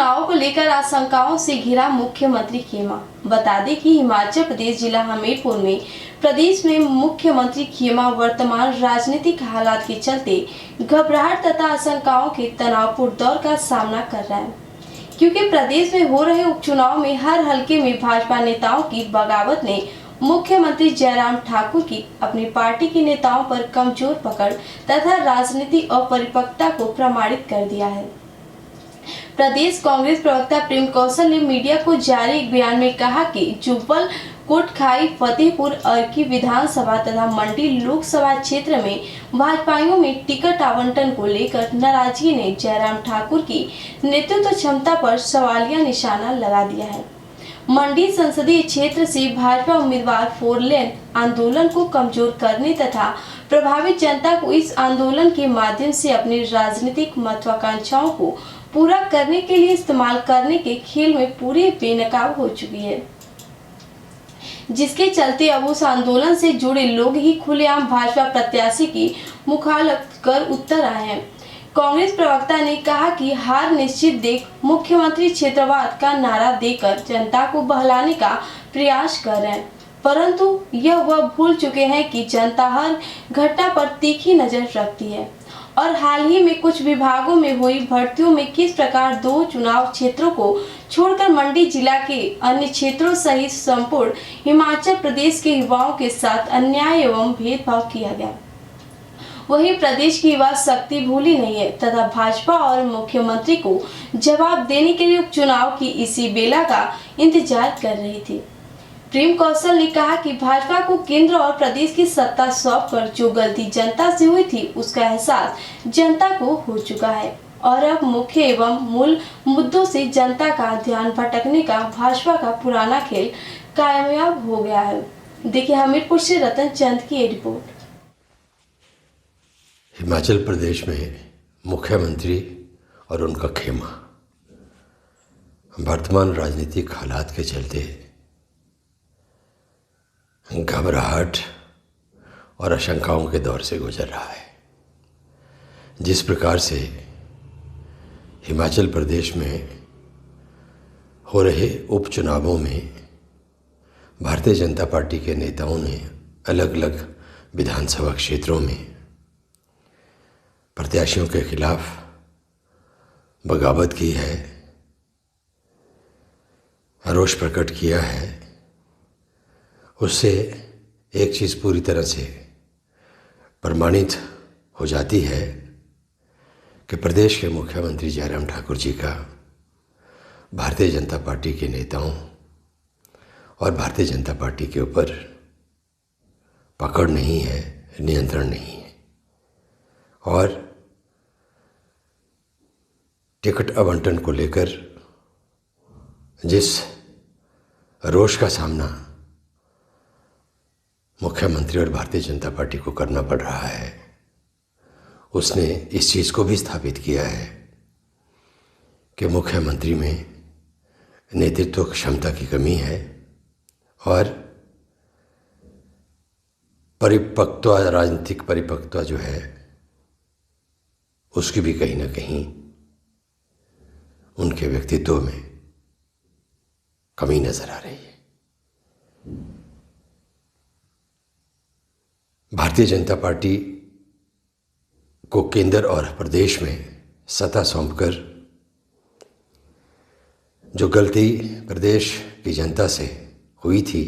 उपचुनाव को लेकर आशंकाओं से घिरा मुख्यमंत्री खेमा। बता दें कि हिमाचल प्रदेश जिला हमीरपुर में प्रदेश में मुख्यमंत्री खेमा वर्तमान राजनीतिक हालात के चलते घबराहट तथा आशंकाओं के तनावपूर्ण दौर का सामना कर रहा है, क्योंकि प्रदेश में हो रहे उपचुनाव में हर हलके में भाजपा नेताओं की बगावत ने मुख्यमंत्री जयराम ठाकुर की अपनी पार्टी के नेताओं पर कमजोर पकड़ तथा राजनीतिक अपरिपक्वता को प्रमाणित कर दिया है। प्रदेश कांग्रेस प्रवक्ता प्रेम कौशल ने मीडिया को जारी एक बयान में कहा कि जुब्बल, कोटखाई, फतेहपुर, अर्की विधानसभा तथा मंडी लोकसभा क्षेत्र में भाजपाइयों में टिकट आवंटन को लेकर नाराजगी ने जयराम ठाकुर की नेतृत्व क्षमता पर सवालिया निशाना लगा दिया है। मंडी संसदीय क्षेत्र से भाजपा उम्मीदवार 4 लेन आंदोलन को कमजोर करने तथा प्रभावित जनता को इस आंदोलन के माध्यम से अपनी राजनीतिक महत्वाकांक्षाओं को पूरा करने के लिए इस्तेमाल करने के खेल में पूरी बेनकाब हो चुकी है, जिसके चलते अब उस आंदोलन से जुड़े लोग ही खुलेआम भाजपा प्रत्याशी की मुखालफत कर उतर आए हैं। कांग्रेस प्रवक्ता ने कहा कि हार निश्चित देख मुख्यमंत्री क्षेत्रवाद का नारा देकर जनता को बहलाने का प्रयास कर रहे हैं, परंतु यह वह भूल चुके हैं कि जनता हर घटना पर तीखी नजर रखती है और हाल ही में कुछ विभागों में हुई भर्तियों में किस प्रकार 2 चुनाव क्षेत्रों को छोड़कर मंडी जिला के अन्य क्षेत्रों सहित संपूर्ण हिमाचल प्रदेश के युवाओं के साथ अन्याय एवं भेदभाव किया गया। वहीं प्रदेश की युवा शक्ति भूली नहीं है तथा भाजपा और मुख्यमंत्री को जवाब देने के लिए उपचुनाव की इसी बेला का इंतजार कर रही थी। प्रेम कौशल ने कहा कि भाजपा को केंद्र और प्रदेश की सत्ता सौंपकर जो गलती जनता से हुई थी उसका एहसास जनता को हो चुका है और अब मुख्य एवं मूल मुद्दों से जनता का ध्यान भटकने का भाजपा का पुराना खेल कामयाब हो गया है। देखिए हमीरपुर से रतन चंद की रिपोर्ट। हिमाचल प्रदेश में मुख्यमंत्री और उनका खेमा वर्तमान राजनीतिक हालात के चलते घबराहट और आशंकाओं के दौर से गुजर रहा है। जिस प्रकार से हिमाचल प्रदेश में हो रहे उपचुनावों में भारतीय जनता पार्टी के नेताओं ने अलग अलग विधानसभा क्षेत्रों में प्रत्याशियों के खिलाफ बगावत की है, रोष प्रकट किया है, उससे एक चीज़ पूरी तरह से प्रमाणित हो जाती है कि प्रदेश के मुख्यमंत्री जयराम ठाकुर जी का भारतीय जनता पार्टी के नेताओं और भारतीय जनता पार्टी के ऊपर पकड़ नहीं है, नियंत्रण नहीं है और टिकट आवंटन को लेकर जिस रोष का सामना मुख्यमंत्री और भारतीय जनता पार्टी को करना पड़ रहा है, उसने इस चीज़ को भी स्थापित किया है कि मुख्यमंत्री में नेतृत्व क्षमता की कमी है और परिपक्वता, राजनीतिक परिपक्वता जो है उसकी भी कहीं ना कहीं उनके व्यक्तित्व में कमी नजर आ रही है। भारतीय जनता पार्टी को केंद्र और प्रदेश में सत्ता सौंपकर जो गलती प्रदेश की जनता से हुई थी,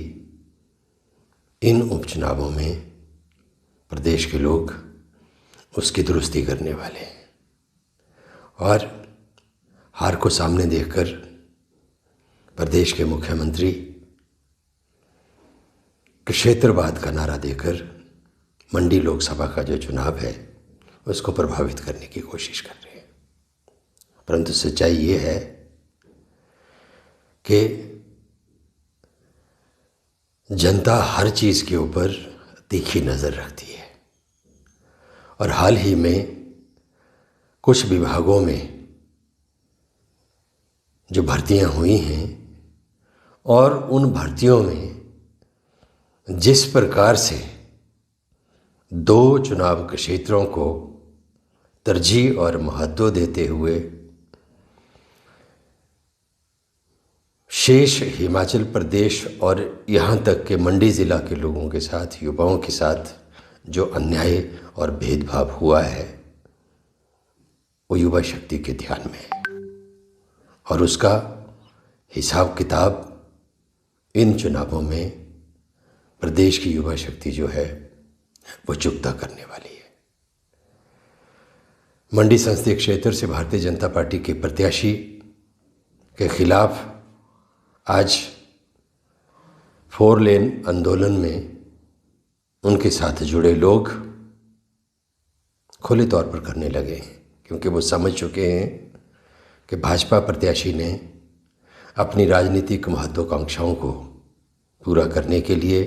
इन उपचुनावों में प्रदेश के लोग उसकी दुरुस्ती करने वाले हैं और हार को सामने देखकर प्रदेश के मुख्यमंत्री क्षेत्रवाद का नारा देकर मंडी लोकसभा का जो चुनाव है उसको प्रभावित करने की कोशिश कर रहे हैं, परंतु सच्चाई ये है कि जनता हर चीज़ के ऊपर तीखी नज़र रखती है और हाल ही में कुछ विभागों में जो भर्तियां हुई हैं और उन भर्तियों में जिस प्रकार से 2 चुनाव क्षेत्रों को तरजीह और महत्व देते हुए शेष हिमाचल प्रदेश और यहाँ तक के मंडी ज़िला के लोगों के साथ, युवाओं के साथ जो अन्याय और भेदभाव हुआ है वो युवा शक्ति के ध्यान में है और उसका हिसाब किताब इन चुनावों में प्रदेश की युवा शक्ति जो है वो चुकता करने वाली है। मंडी संसदीय क्षेत्र से भारतीय जनता पार्टी के प्रत्याशी के खिलाफ आज 4 लेन आंदोलन में उनके साथ जुड़े लोग खुले तौर पर करने लगे हैं, क्योंकि वो समझ चुके हैं कि भाजपा प्रत्याशी ने अपनी राजनीतिक महत्वाकांक्षाओं को पूरा करने के लिए,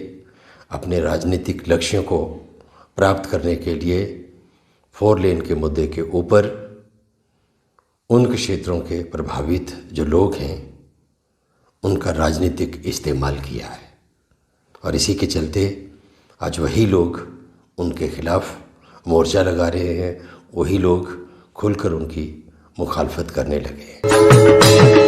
अपने राजनीतिक लक्ष्यों को प्राप्त करने के लिए 4 लेन के मुद्दे के ऊपर उन क्षेत्रों के प्रभावित जो लोग हैं उनका राजनीतिक इस्तेमाल किया है और इसी के चलते आज वही लोग उनके खिलाफ मोर्चा लगा रहे हैं, वही लोग खुलकर उनकी मुखालफत करने लगे हैं।